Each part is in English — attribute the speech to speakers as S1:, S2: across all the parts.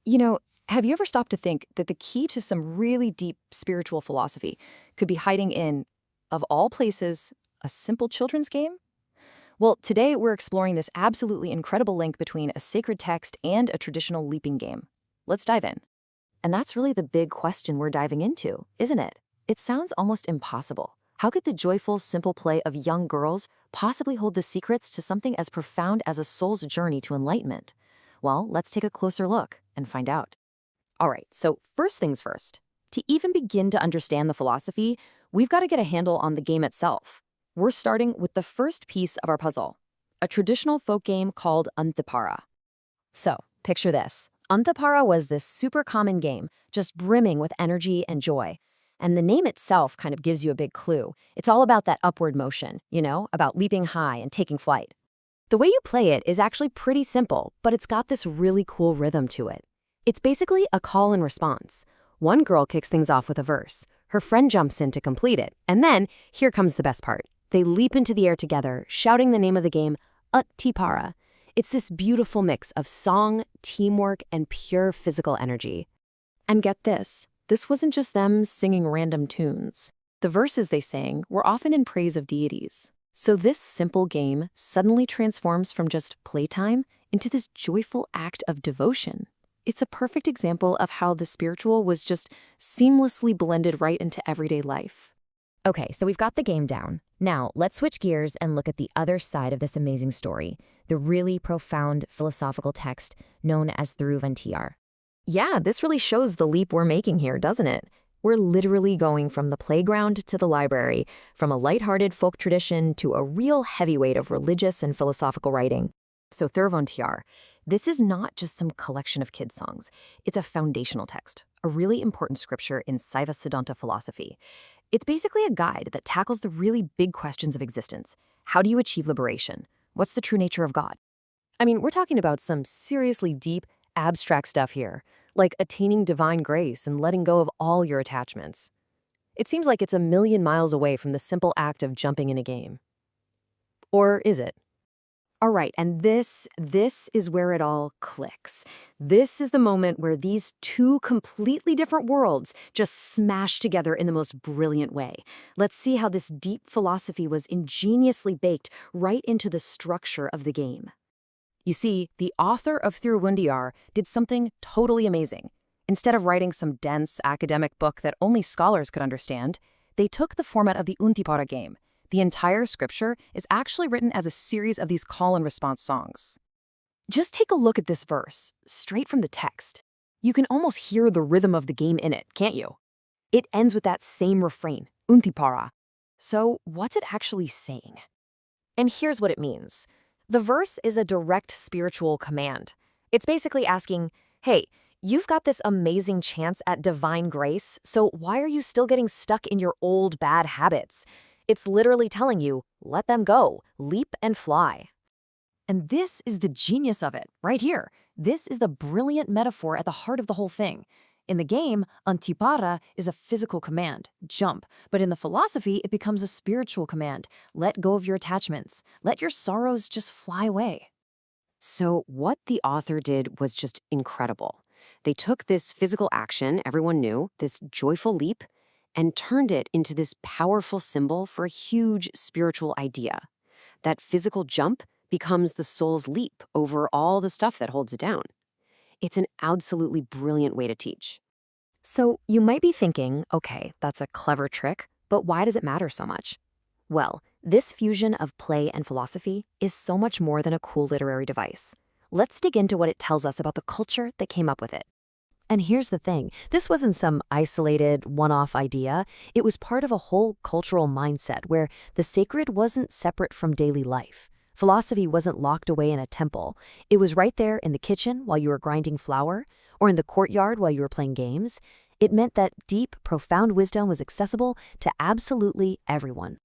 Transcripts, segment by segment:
S1: You know, have you ever stopped to think that the key to some really deep spiritual philosophy could be hiding in, of all places, a simple children's game? Well, today we're exploring this absolutely incredible link between a sacred text and a traditional leaping game. Let's dive in. And that's really the big question we're diving into, isn't it? It sounds almost impossible. How could the joyful, simple play of young girls possibly hold the secrets to something as profound as a soul's journey to enlightenment? Well, let's take a closer look and find out. All right, so first things first. To even begin to understand the philosophy, we've got to get a handle on the game itself. We're starting with the first piece of our puzzle, a traditional folk game called Unthipara. So, picture this. Unthipara was this super common game, just brimming with energy and joy. And the name itself kind of gives you a big clue. It's all about that upward motion, about leaping high and taking flight. The way you play it is actually pretty simple, but it's got this really cool rhythm to it. It's basically a call and response. One girl kicks things off with a verse. Her friend jumps in to complete it. And then, here comes the best part. They leap into the air together, shouting the name of the game, Unthipara. It's this beautiful mix of song, teamwork, and pure physical energy. And get this wasn't just them singing random tunes. The verses they sang were often in praise of deities. So this simple game suddenly transforms from just playtime into this joyful act of devotion. It's a perfect example of how the spiritual was just seamlessly blended right into everyday life. Okay, so we've got the game down. Now, let's switch gears and look at the other side of this amazing story, the really profound philosophical text known as Thiruvunthiyar. Yeah, this really shows the leap we're making here, doesn't it? We're literally going from the playground to the library, from a lighthearted folk tradition to a real heavyweight of religious and philosophical writing. So Thiruvunthiyar, this is not just some collection of kids' songs. It's a foundational text, a really important scripture in Saiva Siddhanta philosophy. It's basically a guide that tackles the really big questions of existence. How do you achieve liberation? What's the true nature of God? I mean, we're talking about some seriously deep, abstract stuff here, like attaining divine grace and letting go of all your attachments. It seems like it's a million miles away from the simple act of jumping in a game. Or is it? All right, and this is where it all clicks. This is the moment where these two completely different worlds just smash together in the most brilliant way. Let's see how this deep philosophy was ingeniously baked right into the structure of the game. You see, the author of Thiruvunthiyar did something totally amazing. Instead of writing some dense academic book that only scholars could understand, they took the format of the Unthipara game. The entire scripture is actually written as a series of these call and response songs. Just take a look at this verse, straight from the text. You can almost hear the rhythm of the game in it, can't you? It ends with that same refrain, Unthipara. So what's it actually saying? And here's what it means. The verse is a direct spiritual command. It's basically asking, hey, you've got this amazing chance at divine grace, so why are you still getting stuck in your old bad habits? It's literally telling you, let them go, leap and fly. And this is the genius of it, right here. This is the brilliant metaphor at the heart of the whole thing. In the game, Unthipara is a physical command, jump, but in the philosophy, it becomes a spiritual command, let go of your attachments, let your sorrows just fly away. So what the author did was just incredible. They took this physical action everyone knew, this joyful leap, and turned it into this powerful symbol for a huge spiritual idea. That physical jump becomes the soul's leap over all the stuff that holds it down. It's an absolutely brilliant way to teach. So you might be thinking, okay, that's a clever trick, but why does it matter so much? Well, this fusion of play and philosophy is so much more than a cool literary device. Let's dig into what it tells us about the culture that came up with it. And here's the thing, this wasn't some isolated, one-off idea. It was part of a whole cultural mindset where the sacred wasn't separate from daily life. Philosophy wasn't locked away in a temple. It was right there in the kitchen while you were grinding flour, or in the courtyard while you were playing games. It meant that deep, profound wisdom was accessible to absolutely everyone.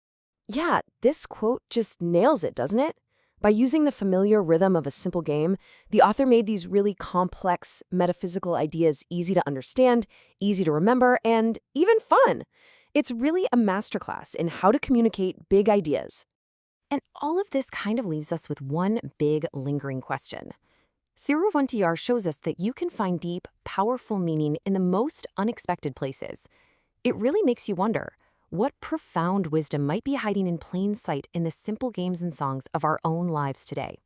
S1: Yeah, this quote just nails it, doesn't it? By using the familiar rhythm of a simple game, the author made these really complex metaphysical ideas easy to understand, easy to remember, and even fun. It's really a masterclass in how to communicate big ideas. And all of this kind of leaves us with one big lingering question. Thiruvunthiyar shows us that you can find deep, powerful meaning in the most unexpected places. It really makes you wonder, what profound wisdom might be hiding in plain sight in the simple games and songs of our own lives today?